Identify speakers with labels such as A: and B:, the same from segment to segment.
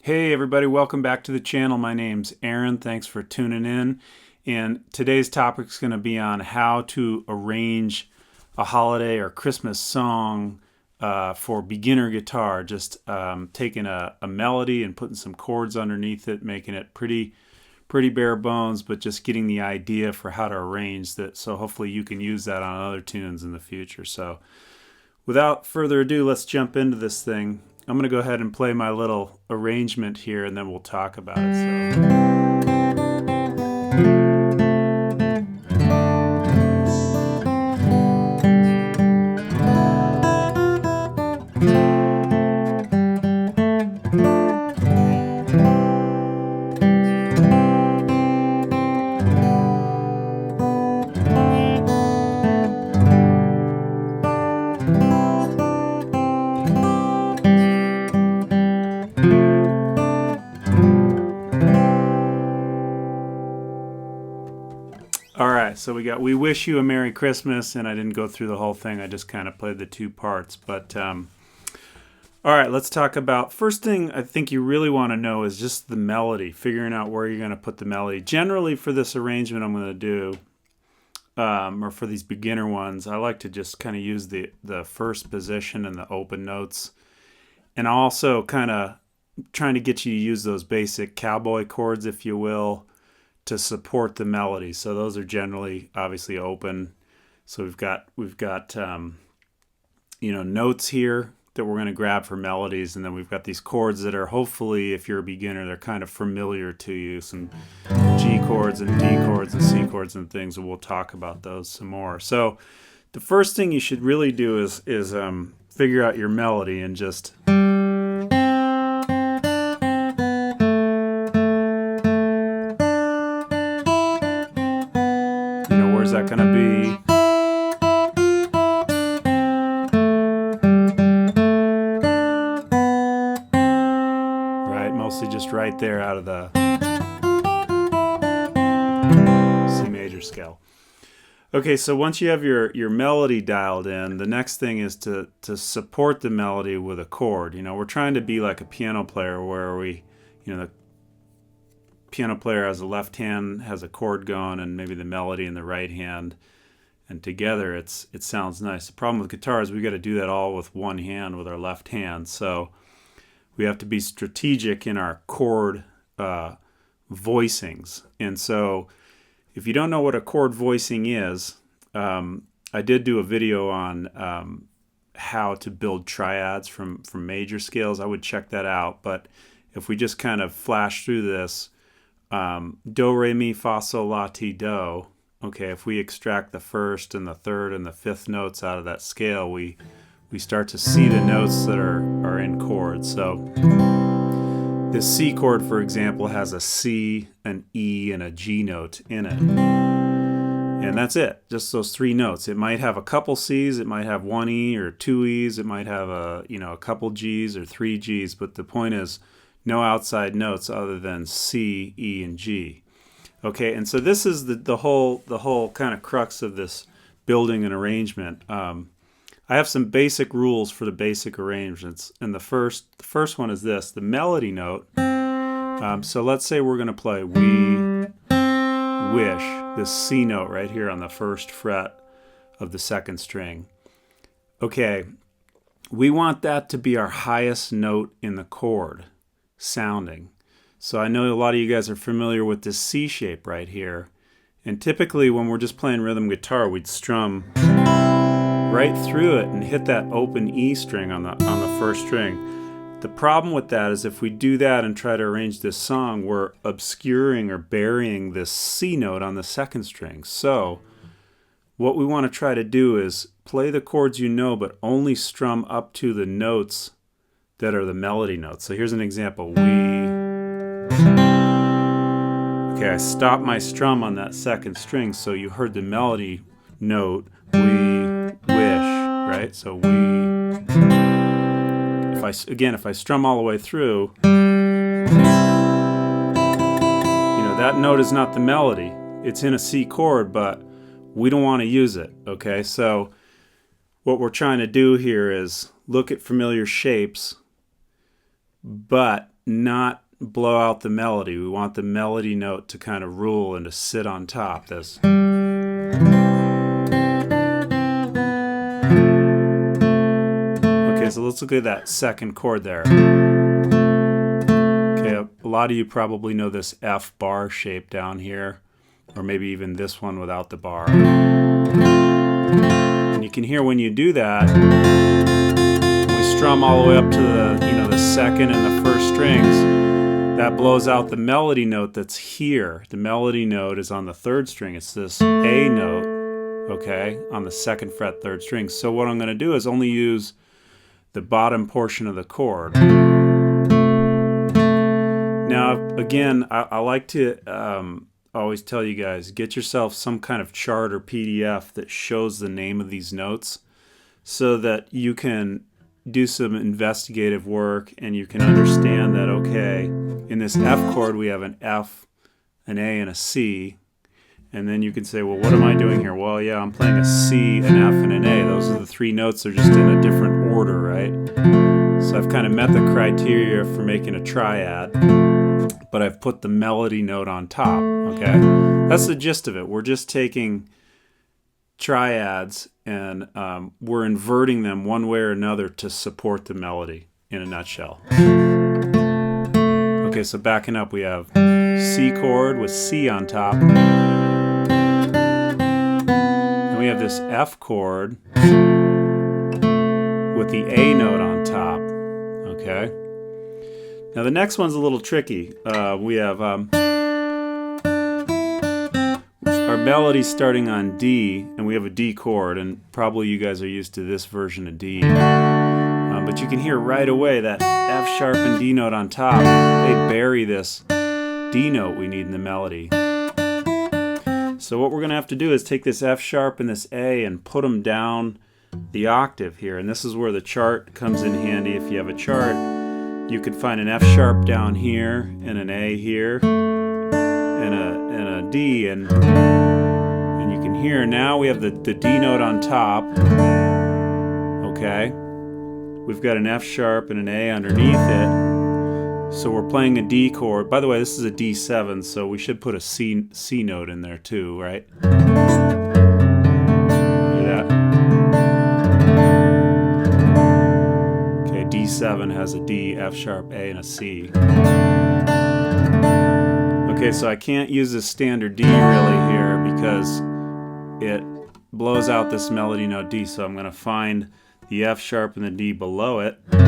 A: Hey everybody, welcome back to the channel. My name's Aaron. Thanks for tuning in. And today's topic is going to be on how to arrange a holiday or Christmas song for beginner guitar. Just taking a melody and putting some chords underneath it, making it pretty bare bones, but just getting the idea for how to arrange that. So hopefully you can use that on other tunes in the future. So without further ado, let's jump into this thing. I'm going to go ahead and play my little arrangement here and then we'll talk about it. Alright, so we got We Wish You a Merry Christmas, and I didn't go through the whole thing, I just kind of played the two parts. But alright, let's talk about, first thing I think you really want to know is just the melody, figuring out where you're going to put the melody. Generally for this arrangement I'm going to do, or for these beginner ones, I like to just kind of use the first position and the open notes, and also kind of trying to get you to use those basic cowboy chords, if you will, to support the melody. So those are generally obviously open. So we've got notes here that we're going to grab for melodies, and then we've got these chords that are, hopefully if you're a beginner, they're kind of familiar to you, some G chords and D chords and C chords and things, and we'll talk about those some more. So the first thing you should really do is figure out your melody and just where's that going to be? Right, mostly just right there out of the C major scale. Okay, so once you have your melody dialed in, the next thing is to support the melody with a chord. We're trying to be like a piano player where the piano player has the left hand, has a chord going, and maybe the melody in the right hand, and together it sounds nice. The problem with guitar is we got to do that all with one hand, with our left hand. So we have to be strategic in our chord voicings. And so if you don't know what a chord voicing is, I did do a video on how to build triads from major scales. I would check that out. But if we just kind of flash through this, do, re, mi, fa, sol, la, ti, do. Okay, if we extract the first and the third and the fifth notes out of that scale, we start to see the notes that are in chords. So this C chord, for example, has a C, an E, and a G note in it. And that's it, just those three notes. It might have a couple C's, it might have one E or two E's, it might have a couple G's or three G's, but the point is no outside notes other than C, E, and G. Okay, and so this is the whole kind of crux of this building an arrangement. I have some basic rules for the basic arrangements, and the first one is this: the melody note. So let's say we're going to play We Wish, this C note right here on the first fret of the second string. Okay, we want that to be our highest note in the chord sounding. So I know a lot of you guys are familiar with this C shape right here, and typically when we're just playing rhythm guitar, we'd strum right through it and hit that open E string on the first string. The problem with that is if we do that and try to arrange this song, we're obscuring or burying this C note on the second string. So what we want to try to do is play the chords but only strum up to the notes that are the melody notes. So here's an example. Okay, I stopped my strum on that second string, so you heard the melody note, we wish, right? So if I strum all the way through, that note is not the melody. It's in a C chord, but we don't want to use it, okay? So what we're trying to do here is look at familiar shapes, but not blow out the melody. We want the melody note to kind of rule and to sit on top. This. Okay, so let's look at that second chord there. Okay, a lot of you probably know this F bar shape down here, or maybe even this one without the bar. And you can hear when you do that, we strum all the way up to the, the second and the first strings. That blows out the melody note that's here. The melody note is on the third string. It's this A note, okay, on the second fret, third string. So what I'm going to do is only use the bottom portion of the chord. Now, again, I like to always tell you guys, get yourself some kind of chart or PDF that shows the name of these notes so that you can do some investigative work and you can understand that, okay, in this F chord we have an F, an A, and a C. And then you can say, well, what am I doing here? Well, yeah, I'm playing a C, an F, and an A. Those are the three notes. They're just in a different order, right? So I've kind of met the criteria for making a triad, but I've put the melody note on top, okay? That's the gist of it. We're just taking triads and we're inverting them one way or another to support the melody in a nutshell. Okay, so backing up, we have C chord with C on top. And we have this F chord with the A note on top, okay? Now the next one's a little tricky. We have our melody starting on D, and we have a D chord, and probably you guys are used to this version of D. But you can hear right away that F sharp and D note on top, they bury this D note we need in the melody. So what we're going to have to do is take this F sharp and this A and put them down the octave here, and this is where the chart comes in handy. If you have a chart, you could find an F sharp down here and an A here and a D, and you can hear now we have the D note on top, okay? We've got an F sharp and an A underneath it, so we're playing a D chord. By the way, this is a D7, so we should put a C note in there too, right? Hear that? Okay, D7 has a D, F sharp, A, and a C. Okay, so I can't use the standard D really here because it blows out this melody note D, so I'm going to find the F sharp and the D below it, and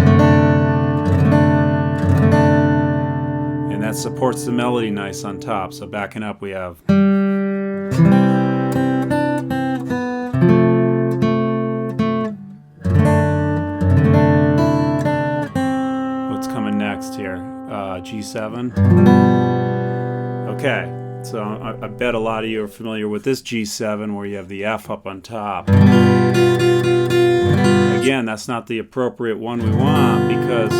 A: that supports the melody nice on top. So backing up, we have what's coming next here? G7. Okay, so I bet a lot of you are familiar with this G7 where you have the F up on top. Again, that's not the appropriate one we want because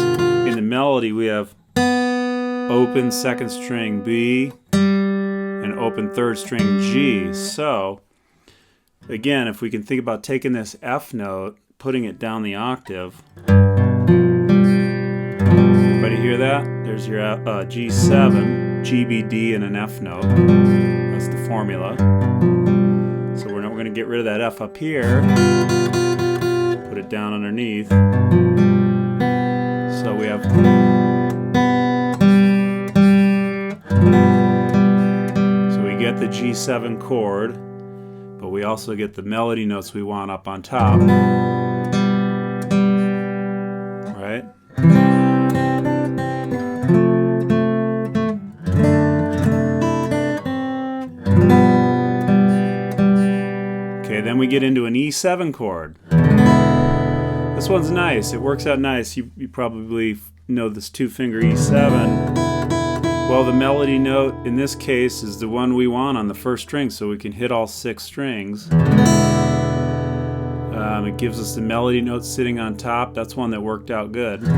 A: in the melody we have open second string B and open third string G. So again, if we can think about taking this F note, putting it down the octave. Everybody hear that? There's your G7, G, B, D, and an F note. That's the formula. So we're going to get rid of that F up here. Put it down underneath. So we have get the G7 chord, but we also get the melody notes we want up on top. Right? Okay, then we get into an E7 chord. This one's nice. It works out nice. You probably know this two-finger E7. Well, the melody note in this case is the one we want on the first string, so we can hit all 6 strings. It gives us the melody note sitting on top. That's one that worked out good. You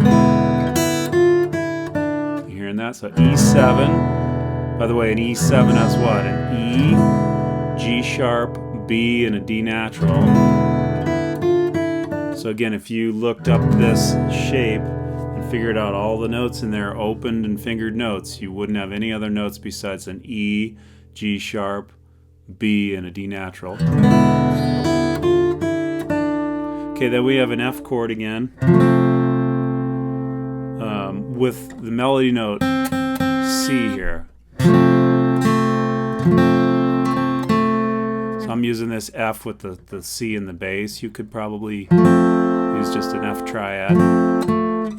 A: hearing that? So E7. By the way, an E7 has what? An E, G sharp, B, and a D natural. So again, if you looked up this shape and figured out all the notes in there, opened and fingered notes. You wouldn't have any other notes besides an E, G sharp, B, and a D natural. Okay, then we have an F chord again with the melody note C here. So I'm using this F with the C in the bass. You could probably use just an F triad.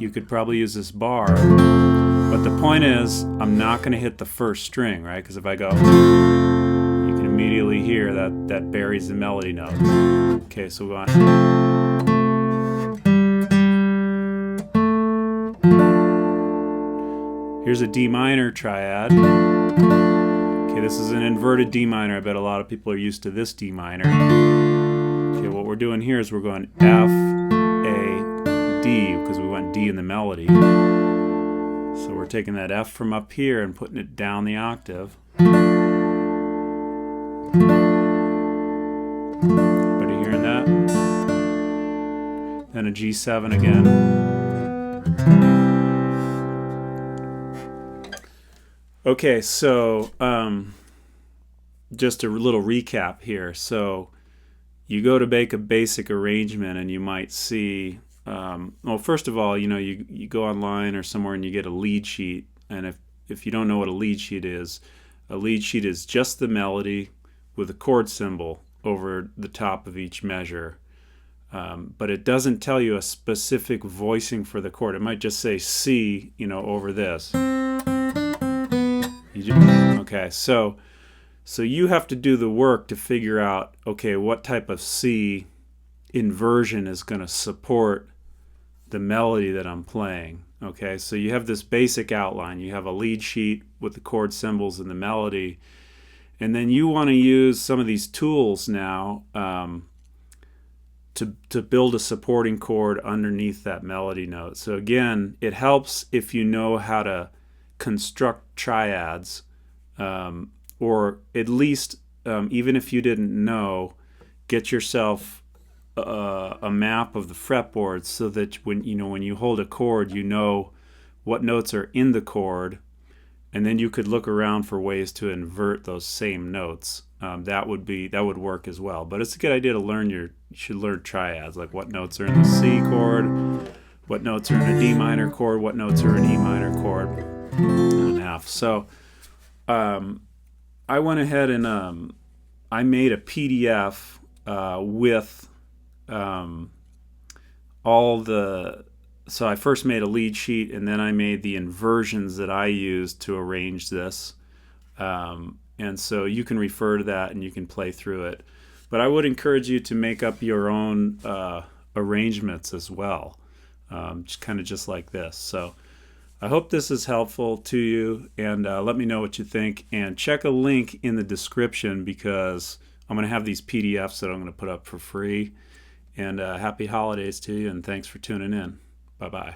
A: You could probably use this bar. But the point is, I'm not going to hit the first string, right? Because if I go, you can immediately hear that buries the melody note. Okay, so we're on. Here's a D minor triad. Okay, this is an inverted D minor. I bet a lot of people are used to this D minor. Okay, what we're doing here is we're going F, A, D, because we want D in the melody. So we're taking that F from up here and putting it down the octave. Everybody hearing that? Then a G7 again. Okay, so just a little recap here. So you go to make a basic arrangement and you might see, well, first of all, you go online or somewhere and you get a lead sheet. And if you don't know what a lead sheet is just the melody with a chord symbol over the top of each measure. But it doesn't tell you a specific voicing for the chord. It might just say C, over this. Okay, so you have to do the work to figure out, okay, what type of C inversion is going to support the melody that I'm playing. Okay, so you have this basic outline. You have a lead sheet with the chord symbols and the melody, and then you want to use some of these tools now to build a supporting chord underneath that melody note. So again, it helps if you know how to construct triads, or at least even if you didn't know, get yourself a map of the fretboard so that when you hold a chord, you know what notes are in the chord, and then you could look around for ways to invert those same notes. That would work as well. But it's a good idea to learn you should learn triads, like what notes are in the C chord, what notes are in a D minor chord, what notes are in E minor chord, and an F. So I went ahead and I made a PDF with so I first made a lead sheet, and then I made the inversions that I used to arrange this. And so you can refer to that and you can play through it. But I would encourage you to make up your own arrangements as well, just like this. So I hope this is helpful to you, and let me know what you think. And check a link in the description because I'm going to have these PDFs that I'm going to put up for free. And happy holidays to you, and thanks for tuning in. Bye-bye.